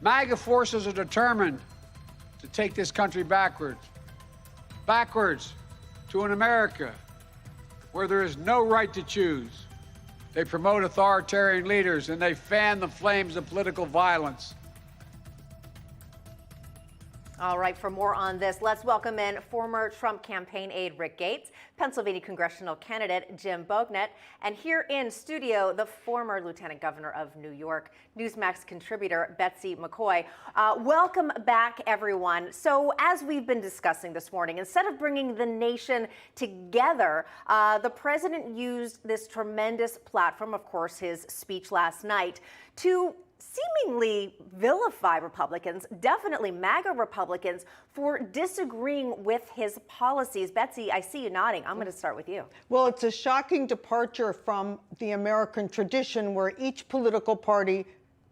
MAGA forces are determined to take this country backwards to an America where there is no right to choose. They promote authoritarian leaders and they fan the flames of political violence. All right, for more on this, let's welcome in former Trump campaign aide Rick Gates, Pennsylvania congressional candidate Jim Bognet, and here in studio, the former Lieutenant Governor of New York, Newsmax contributor Betsy McCaughey. Welcome back, everyone. So as we've been discussing this morning, instead of bringing the nation together, the president used this tremendous platform, of course, his speech last night, to seemingly vilify Republicans, definitely MAGA Republicans, for disagreeing with his policies. Betsy, I see you nodding. I'm going to start with you. Well, it's a shocking departure from the American tradition where each political party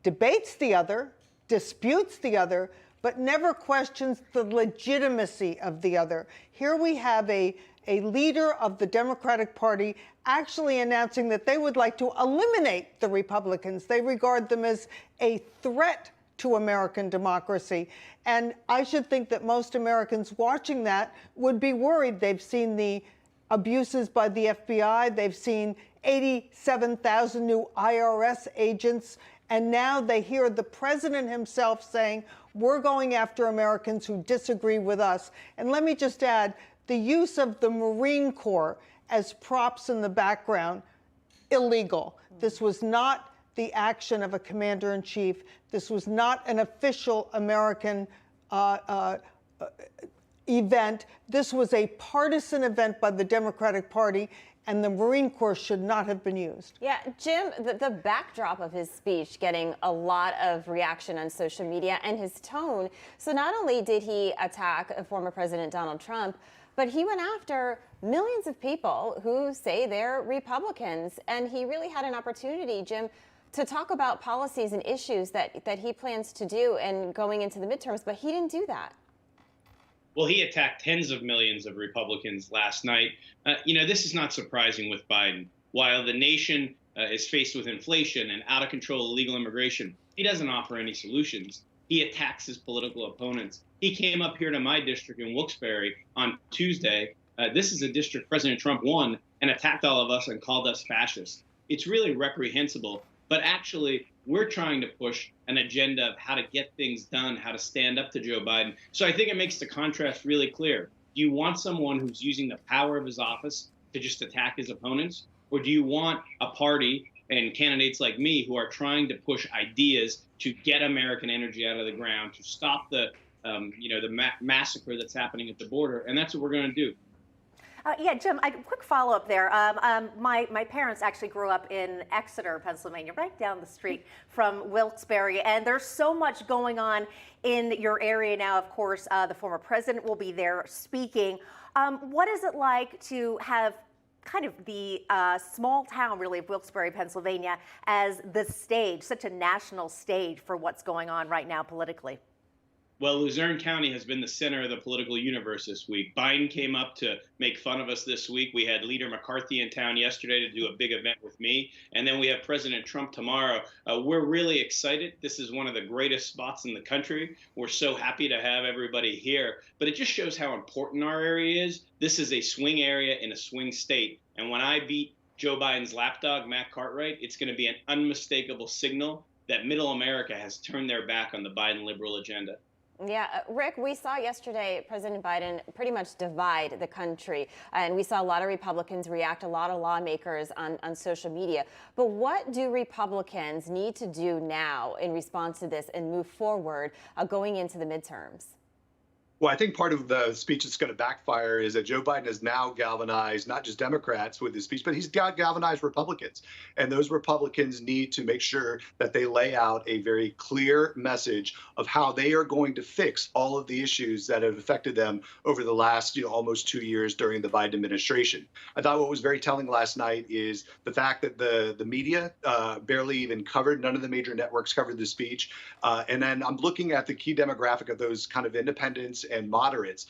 debates the other, disputes the other, but never questions the legitimacy of the other. Here we have a leader of the Democratic Party actually announcing that they would like to eliminate the Republicans. They regard them as a threat to American democracy. And I should think that most Americans watching that would be worried. They've seen the abuses by the FBI. They've seen 87,000 new IRS agents. And now they hear the president himself saying, we're going after Americans who disagree with us. And let me just add, the use of the Marine Corps as props in the background, illegal. This was not the action of a commander-in-chief. This was not an official American event. This was a partisan event by the Democratic Party, and the Marine Corps should not have been used. Yeah, Jim, the backdrop of his speech getting a lot of reaction on social media and his tone. So not only did he attack former President Donald Trump, but he went after millions of people who say they're Republicans. And he really had an opportunity, Jim, to talk about policies and issues that he plans to do and going into the midterms, but he didn't do that. Well, he attacked tens of millions of Republicans last night. This is not surprising with Biden. While the nation is faced with inflation and out of control illegal immigration, he doesn't offer any solutions. He attacks his political opponents. He came up here to my district in Wilkes-Barre on Tuesday. This is a district President Trump won and attacked all of us and called us fascists. It's really reprehensible. But actually, we're trying to push an agenda of how to get things done, how to stand up to Joe Biden. So I think it makes the contrast really clear. Do you want someone who's using the power of his office to just attack his opponents? Or do you want a party and candidates like me who are trying to push ideas to get American energy out of the ground, to stop the massacre that's happening at the border? And that's what we're going to do. Yeah, Jim, a quick follow-up there. My parents actually grew up in Exeter, Pennsylvania, right down the street from Wilkes-Barre, and there's so much going on in your area now. Of course, the former president will be there speaking. What is it like to have kind of the small town, really, of Wilkes-Barre, Pennsylvania, as the stage, such a national stage for what's going on right now politically? Well, Luzerne County has been the center of the political universe this week. Biden came up to make fun of us this week. We had Leader McCarthy in town yesterday to do a big event with me. And then we have President Trump tomorrow. We're really excited. This is one of the greatest spots in the country. We're so happy to have everybody here. But it just shows how important our area is. This is a swing area in a swing state. And when I beat Joe Biden's lapdog, Matt Cartwright, it's going to be an unmistakable signal that middle America has turned their back on the Biden liberal agenda. Yeah, Rick, we saw yesterday President Biden pretty much divide the country, and we saw a lot of Republicans react, a lot of lawmakers on social media. But what do Republicans need to do now in response to this and move forward going into the midterms? Well, I think part of the speech that's going to backfire is that Joe Biden has now galvanized not just Democrats with his speech, but he's galvanized Republicans. And those Republicans need to make sure that they lay out a very clear message of how they are going to fix all of the issues that have affected them over the last, almost 2 years during the Biden administration. I thought what was very telling last night is the fact that the media barely even covered, none of the major networks covered the speech. And then I'm looking at the key demographic of those kind of independents and moderates.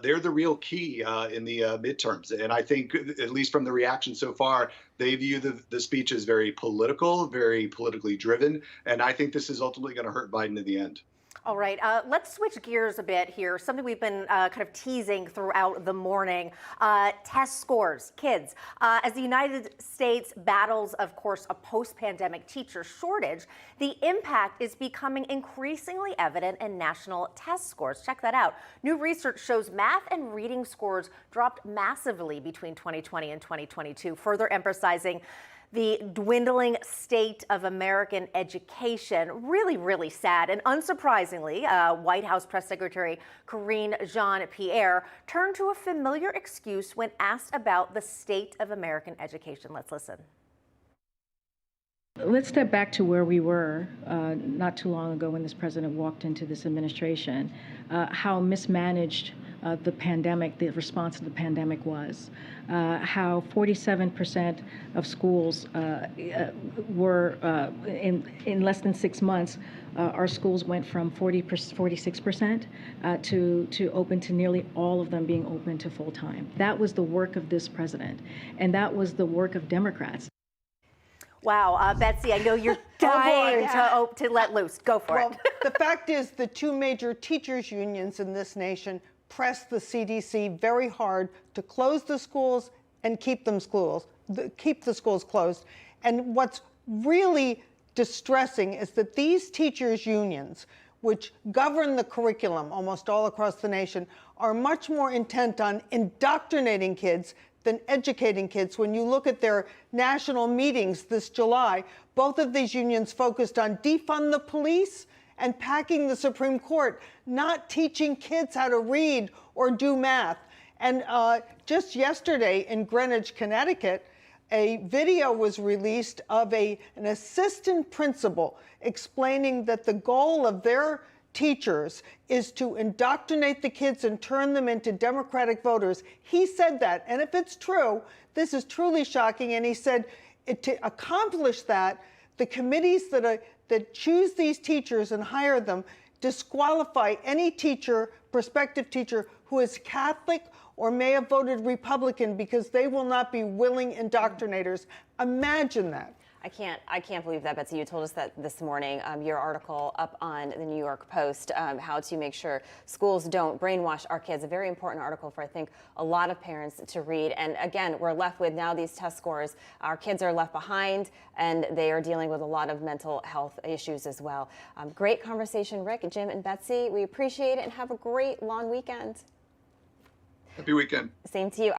They're the real key in the midterms. And I think, at least from the reaction so far, they view the speech as very political, very politically driven. And I think this is ultimately going to hurt Biden in the end. All right, let's switch gears a bit here. Something we've been kind of teasing throughout the morning. Test scores, kids. As the United States battles, of course, a post-pandemic teacher shortage, the impact is becoming increasingly evident in national test scores. Check that out. New research shows math and reading scores dropped massively between 2020 and 2022, further emphasizing the dwindling state of American education. Really, really sad. And unsurprisingly, White House Press Secretary Karine Jean-Pierre turned to a familiar excuse when asked about the state of American education. Let's listen. Let's step back to where we were not too long ago when this president walked into this administration, how mismanaged the pandemic, the response to the pandemic was, how 47% of schools were, in less than 6 months, our schools went from 46% to open to nearly all of them being open to full time. That was the work of this president, and that was the work of Democrats. Wow, Betsy, I know you're dying to let loose. Go for it. The fact is, the two major teachers' unions in this nation pressed the CDC very hard to close the schools and keep the schools closed. And what's really distressing is that these teachers' unions, which govern the curriculum almost all across the nation, are much more intent on indoctrinating kids than educating kids. When you look at their national meetings this July, both of these unions focused on defund the police and packing the Supreme Court, not teaching kids how to read or do math. And just yesterday in Greenwich, Connecticut, a video was released of an assistant principal explaining that the goal of their teachers is to indoctrinate the kids and turn them into Democratic voters. He said that, and if it's true, this is truly shocking. And he said to accomplish that, the committees that choose these teachers and hire them disqualify any teacher, prospective teacher, who is Catholic or may have voted Republican because they will not be willing indoctrinators. Imagine that. I can't believe that, Betsy. You told us that this morning. Your article up on the New York Post, how to make sure schools don't brainwash our kids. A very important article for, I think, a lot of parents to read. And again, we're left with now these test scores. Our kids are left behind, and they are dealing with a lot of mental health issues as well. Great conversation, Rick, Jim, and Betsy. We appreciate it, and have a great long weekend. Happy weekend. Same to you.